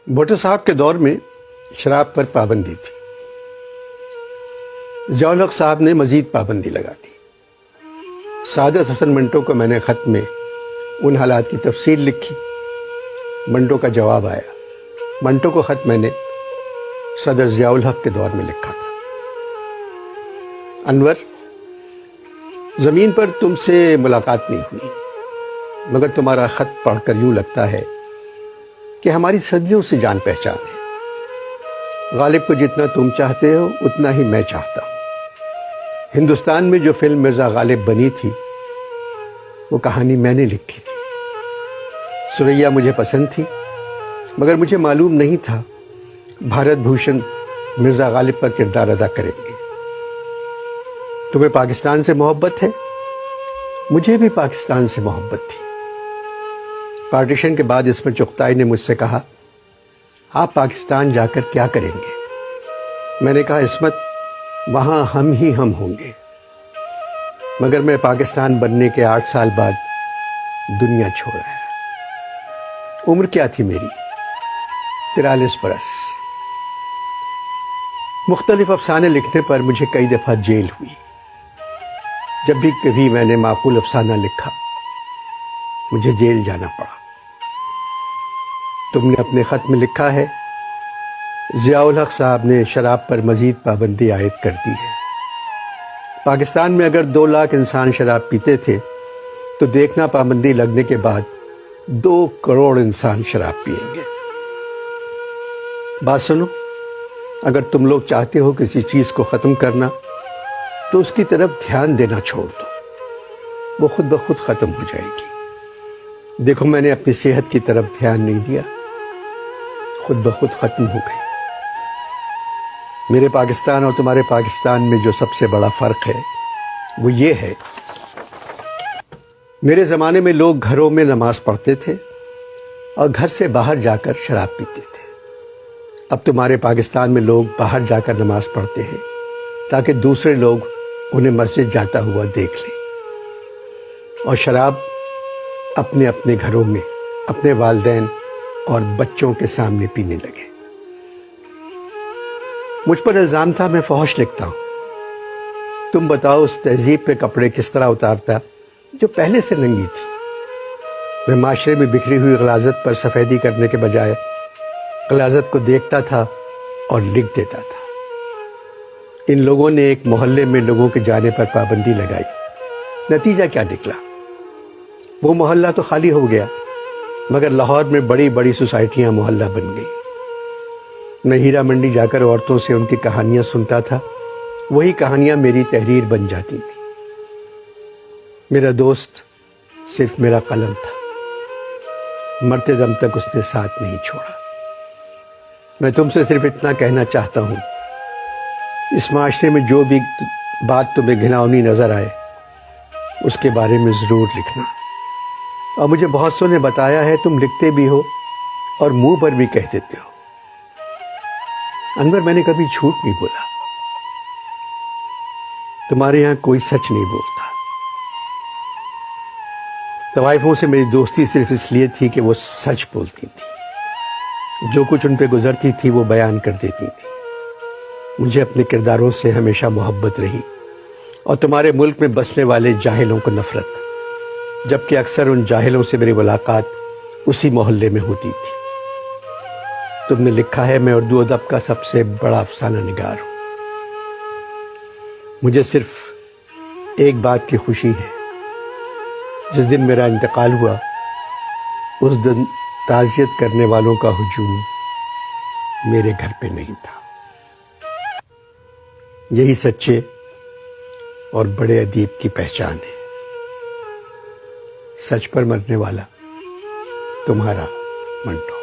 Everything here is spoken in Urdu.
بھٹو صاحب کے دور میں شراب پر پابندی تھی۔ ضیاء الحق صاحب نے مزید پابندی لگا دی۔ سعادت حسن منٹو کو میں نے خط میں ان حالات کی تفصیل لکھی۔ منٹو کا جواب آیا۔ منٹو کو خط میں نے صدر ضیاء الحق کے دور میں لکھا تھا۔ انور، زمین پر تم سے ملاقات نہیں ہوئی، مگر تمہارا خط پڑھ کر یوں لگتا ہے کہ ہماری صدیوں سے جان پہچان ہے۔ غالب کو جتنا تم چاہتے ہو اتنا ہی میں چاہتا ہوں۔ ہندوستان میں جو فلم مرزا غالب بنی تھی وہ کہانی میں نے لکھی تھی۔ سریا مجھے پسند تھی، مگر مجھے معلوم نہیں تھا بھارت بھوشن مرزا غالب کا کردار ادا کریں گے۔ تمہیں پاکستان سے محبت ہے، مجھے بھی پاکستان سے محبت تھی۔ پارٹیشن کے بعد عصمت چغتائی نے مجھ سے کہا، آپ پاکستان جا کر کیا کریں گے؟ میں نے کہا، عصمت، وہاں ہم ہی ہم ہوں گے۔ مگر میں پاکستان بننے کے 8 سال بعد دنیا چھوڑ آیا۔ عمر کیا تھی میری؟ 43 برس۔ مختلف افسانے لکھنے پر مجھے کئی دفعہ جیل ہوئی۔ جب بھی کبھی میں نے معقول افسانہ لکھا مجھے جیل جانا پڑا۔ تم نے اپنے خط میں لکھا ہے، ضیاء الحق صاحب نے شراب پر مزید پابندی عائد کر دی ہے۔ پاکستان میں اگر 2 لاکھ انسان شراب پیتے تھے تو دیکھنا پابندی لگنے کے بعد 2 کروڑ انسان شراب پئیں گے۔ بات سنو، اگر تم لوگ چاہتے ہو کسی چیز کو ختم کرنا تو اس کی طرف دھیان دینا چھوڑ دو، وہ خود بخود ختم ہو جائے گی۔ دیکھو، میں نے اپنی صحت کی طرف دھیان نہیں دیا، خود بخود ختم ہو گئی۔ میرے پاکستان اور تمہارے پاکستان میں جو سب سے بڑا فرق ہے وہ یہ ہے، میرے زمانے میں لوگ گھروں میں نماز پڑھتے تھے اور گھر سے باہر جا کر شراب پیتے تھے۔ اب تمہارے پاکستان میں لوگ باہر جا کر نماز پڑھتے ہیں تاکہ دوسرے لوگ انہیں مسجد جاتا ہوا دیکھ لیں، اور شراب اپنے اپنے گھروں میں اپنے والدین اور بچوں کے سامنے پینے لگے۔ مجھ پر الزام تھا میں فحش لکھتا ہوں۔ تم بتاؤ، اس تہذیب پہ کپڑے کس طرح اتارتا جو پہلے سے ننگی تھی۔ میں معاشرے میں بکھری ہوئی غلاظت پر سفیدی کرنے کے بجائے غلاظت کو دیکھتا تھا اور لکھ دیتا تھا۔ ان لوگوں نے ایک محلے میں لوگوں کے جانے پر پابندی لگائی، نتیجہ کیا نکلا؟ وہ محلہ تو خالی ہو گیا، مگر لاہور میں بڑی بڑی سوسائٹیاں محلہ بن گئی۔ میں ہیرا منڈی جا کر عورتوں سے ان کی کہانیاں سنتا تھا، وہی کہانیاں میری تحریر بن جاتی تھیں۔ میرا دوست صرف میرا قلم تھا، مرتے دم تک اس نے ساتھ نہیں چھوڑا۔ میں تم سے صرف اتنا کہنا چاہتا ہوں، اس معاشرے میں جو بھی بات تمہیں گھناؤنی نظر آئے اس کے بارے میں ضرور لکھنا۔ اور مجھے بہت سو نے بتایا ہے تم لکھتے بھی ہو اور منہ پر بھی کہہ دیتے ہو۔ انور، میں نے کبھی جھوٹ نہیں بولا، تمہارے یہاں کوئی سچ نہیں بولتا۔ طوائفوں سے میری دوستی صرف اس لیے تھی کہ وہ سچ بولتی تھی، جو کچھ ان پہ گزرتی تھی وہ بیان کر دیتی تھی۔ مجھے اپنے کرداروں سے ہمیشہ محبت رہی، اور تمہارے ملک میں بسنے والے جاہلوں کو نفرت، جبکہ اکثر ان جاہلوں سے میری ملاقات اسی محلے میں ہوتی تھی۔ تم نے لکھا ہے، میں اردو ادب کا سب سے بڑا افسانہ نگار ہوں۔ مجھے صرف ایک بات کی خوشی ہے، جس دن میرا انتقال ہوا اس دن تعزیت کرنے والوں کا ہجوم میرے گھر پہ نہیں تھا۔ یہی سچے اور بڑے ادیب کی پہچان ہے، سچ پر مرنے والا تمہارا منٹو۔